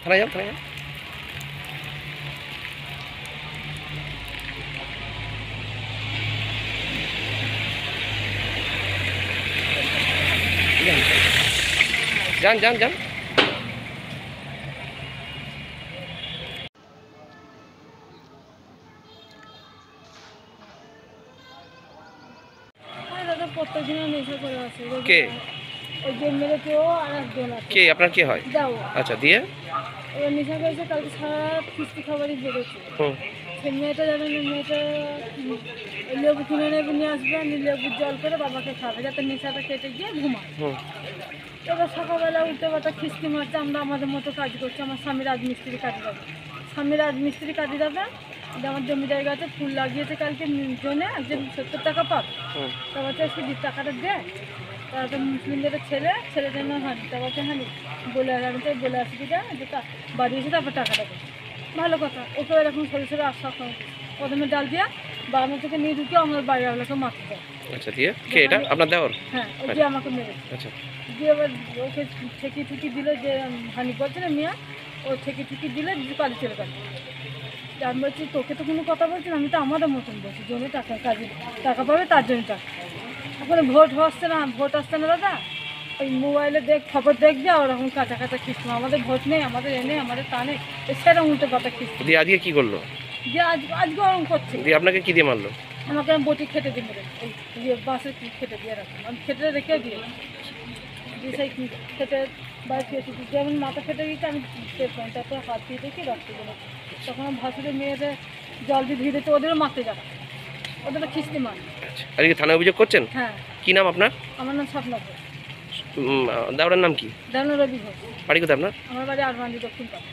থানায় যাও, থানায় যাও। যান যান যান। প্রত্যেকদিনও নেশা করে আছে। কে ওই যে মেরেছে ও আর একজন আছে। কে আপনার কে হয়? যাও আচ্ছা, দিয়ে এবার নেশা করেছে, কালকে সারা কিস্তি খাবারই বেরোচ্ছে। হুম সে মেয়েটা যাবে না, মেয়েটা লেবু কিনে নেবে, নিয়ে আসবে, লেবুর জল করে বাবাকে খাবে যাতে নেশাটা কেটে গিয়ে ঘুমায়। হুম এবার সকালবেলা উঠে বাতা কিস্তি মারছে, আমরা আমাদের মতো কাজ করছি। আমার স্বামী রাজমিস্ত্রি কাজে যাবে, স্বামী রাজমিস্ত্রি কাজে যাবে। আমার জমি জায়গা আছে, ফুল লাগিয়েছে, কালকে জনে একজন 70 টাকা পাবে। হুম তারপর সে টাকাটা দেয়, তারপর মুসলিমদের ছেলেদের না হানি, তারপর হানি বলে আমি তো বলে আসি যে বাড়ি এসে তারপর টাকাটা দেয়। ভালো কথা, ওকে এরকম সরে সরে আশা প্রথমে ডাল দিয়া বাগানো থেকে নিয়ে ঢুকে আমার বাড়ির আলোকে মারতে দেয়। আচ্ছা, দিয়ে কে এটা আপনার দেওর? হ্যাঁ, ও দিয়ে আমাকে মেরেছে। আচ্ছা, দিয়ে এবার ওকে ঠেকি দিল, যে হানি বলছে না মিয়া, ও ঠেকি দিলে পালিয়ে চলে গেল। আমি বলছি তোকে তো কোনো কথা বলছি না, আমি তো আমাদের মতন বলছি, জন্য টাকা কাজে টাকা পাবে তার জন্য টাকা। এখন ভোট আসছে না, ভোট আসছে না দাদা, ওই মোবাইলে খবর দেখবে ওরকম কাঁচা কাঁচা খিস্তি, আমাদের ভোট নেই, আমাদের এনে আমাদের তা নেই, সেরকম উল্টো কথা খিস্তি দিয়ে আজকে কি করলো? দিয়ে আজকে ওরকম করছে। দিয়ে আপনাকে কি দিয়ে মারলো? আমাকে আমি বটি খেতে দিয়ে মেরে, এই বাসে খেতে দিয়ে রাখলাম, আমি খেতে রেখে দিয়ে সেই খেতে বাইরে খেয়েছি, যেমন মাথা খেতে গিয়েছে আমি দেখলাম, তারপর হাত দিয়ে দেখি রক্ত গেলো। তখন আমার ভাসুরের মেয়েদের জল দিয়ে ধুয়ে দিতে, ওদেরও মারতে যাবে, ওদেরও খিস্তি মার। আচ্ছা, আজকে থানায় অভিযোগ করছেন? হ্যাঁ। কি নাম আপনার? আমার নাম স্বপ্না ঘোষ। দেওরের নাম কি? দেওয়ান রবি ঘোষ। বাড়ি কোথায় আপনার? আমার বাড়ি আরমান্দি, দক্ষিণ পাড়া।